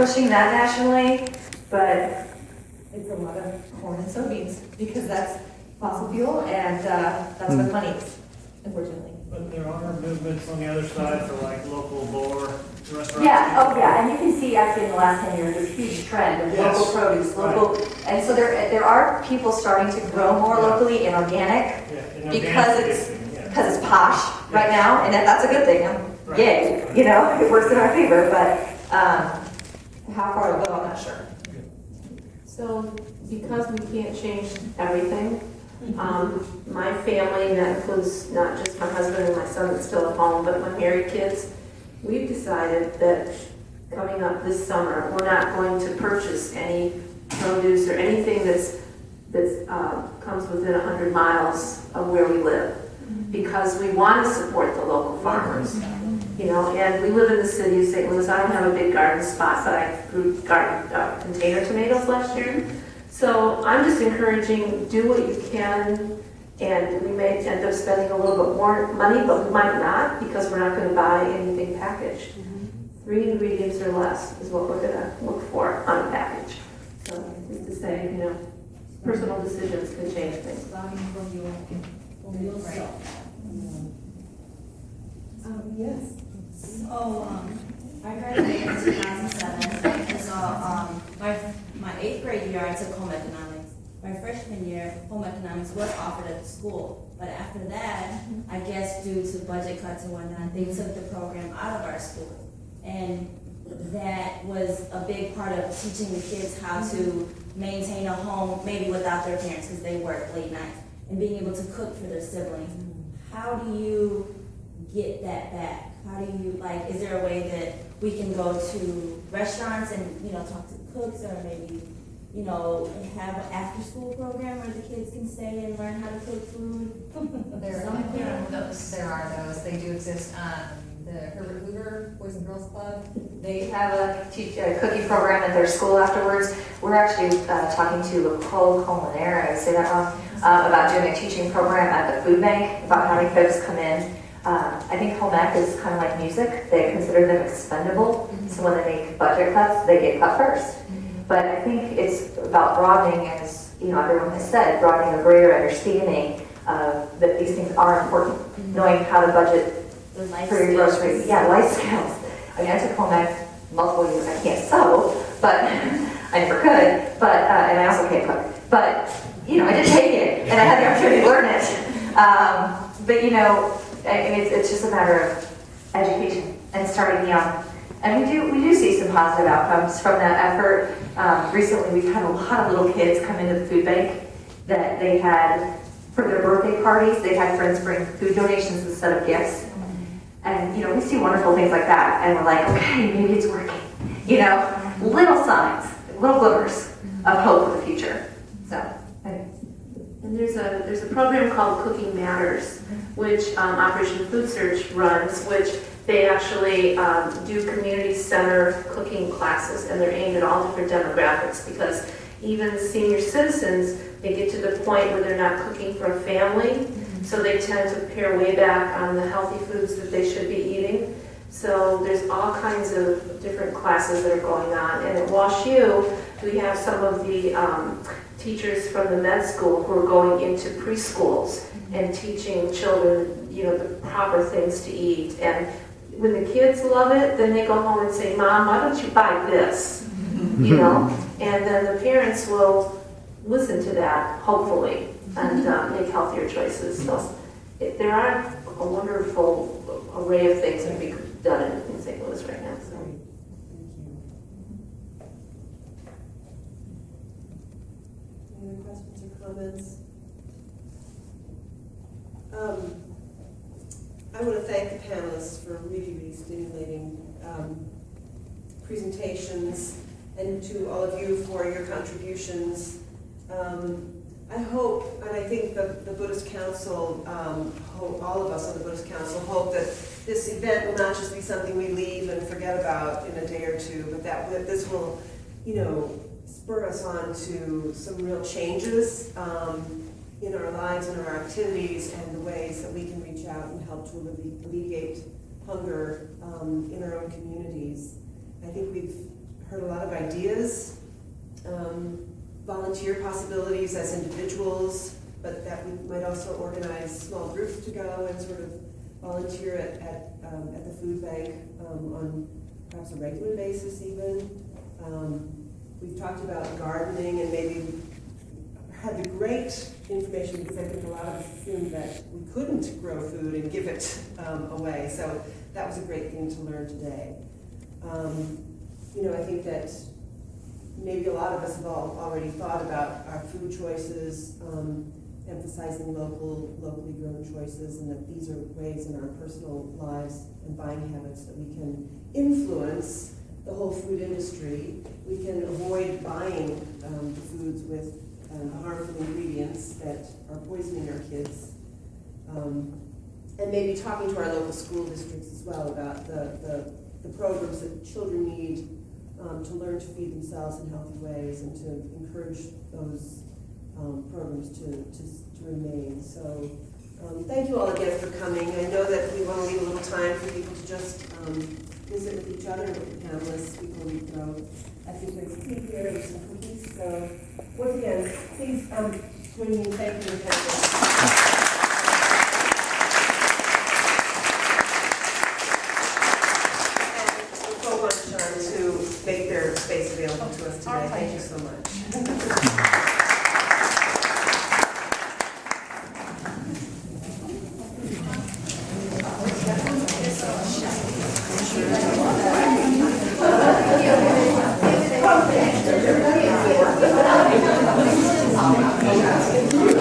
pushing that nationally, but it's a lot of corn and soybeans because that's fossil fuel and that's what money is, unfortunately. But there are movements on the other side for like local boar restaurants. Yeah, oh yeah, and you can see actually in the last 10 years, there's a huge trend of Yes, local produce, right. local, and so there are people starting to grow more Yeah. locally and organic Yeah, and because organic it's, is- yeah. because it's posh right now, and that's a good thing. Right. Yay, you know, it works in our favor, but how far it'll go, I'm not sure. So, because we can't change everything, my family, and that includes not just my husband and my son that's still at home, but my married kids, we've decided that coming up this summer, we're not going to purchase any produce or anything that's comes within 100 miles of where we live, because we want to support the local farmers. You know, and we live in the city of St. Louis. I don't have a big garden spot, but I grew garden container tomatoes last year. So I'm just encouraging, do what you can, and we may end up spending a little bit more money, but we might not, because we're not going to buy anything packaged. 3 ingredients or less is what we're going to look for on a package. So just to say, you know, personal decisions can change things. Yes. So, I graduated in 2007, and so, my 8th grade year, I took home economics. My freshman year, home economics was offered at the school, but after that, I guess due to budget cuts and whatnot, they took the program out of our school. And that was a big part of teaching the kids how to maintain a home, maybe without their parents, because they work late nights, and being able to cook for their siblings. How do you get that back? How do you, like, is there a way that we can go to restaurants and, you know, talk to cooks, or maybe, you know, have an after-school program where the kids can stay and learn how to cook food? There are those. They do exist. The Herbert Hoover Boys and Girls Club. They have a cookie program at their school afterwards. We're actually talking to Nicole Colmenera, I say that wrong, about doing a teaching program at the food bank, about having folks come in. I think home ec is kind of like music. They consider them expendable. So when they make budget cuts, they get cut first. But I think it's about broadening, as you know, everyone has said, broadening a greater understanding that these things are important. Knowing how to budget The life for your skills. groceries. Yeah, life skills. I mean, I took home ec multiple years. I can't sew, but I never could. But and I also can't cook. But you know, I did take it, and I had the opportunity to learn it. But you know, I mean, it's just a matter of education and starting young. And we do see some positive outcomes from that effort. Recently, we've had a lot of little kids come into the food bank that they had for their birthday parties. They had friends bring food donations instead of gifts. And, you know, we see wonderful things like that, and we're like, okay, maybe it's working. You know, little signs, little glimmers of hope for the future. So, And there's a program called Cooking Matters, which Operation Food Search runs, which they actually do community center cooking classes, and they're aimed at all different demographics, because even senior citizens, they get to the point where they're not cooking for a family, so they tend to pare way back on the healthy foods that they should be eating. So there's all kinds of different classes that are going on. And at WashU, we have some of the teachers from the med school who are going into preschools and teaching children, you know, the proper things to eat. And when the kids love it, then they go home and say, Mom, why don't you buy this? You know? And then the parents will listen to that, hopefully, and make healthier choices. So there are a wonderful array of things that we could done in St. Louis right now. So. Any other questions or comments? I want to thank the panelists for really, really stimulating presentations, and to all of you for your contributions. I hope, and I think the Buddhist Council, all of us on the Buddhist Council hope that this event will not just be something we leave and forget about in a day or two, but that this will, you know, spur us on to some real changes in our lives and our activities, and the ways that we can reach out and help to alleviate hunger in our own communities. I think we've heard a lot of ideas, volunteer possibilities as individuals, but that we might also organize small groups to go and sort of volunteer at the food bank on perhaps a regular basis even. We've talked about gardening and maybe had the great information because I think a lot of us assumed that we couldn't grow food and give it away. So that was a great thing to learn today. I think that maybe a lot of us have already thought about our food choices, emphasizing locally grown choices, and that these are ways in our personal lives and buying habits that we can influence the whole food industry. We can avoid buying the foods with harmful ingredients that are poisoning our kids. And maybe talking to our local school districts as well about the programs that children need to learn to feed themselves in healthy ways and to encourage those programs to remain. So thank you all again for coming. I know that we want to leave a little time for people to just visit with each other and with the panelists before we go. I think there's tea here and some cookies. So once again, please join me in thanking the panelists. And so much to make their space available to us today. Thank you so much.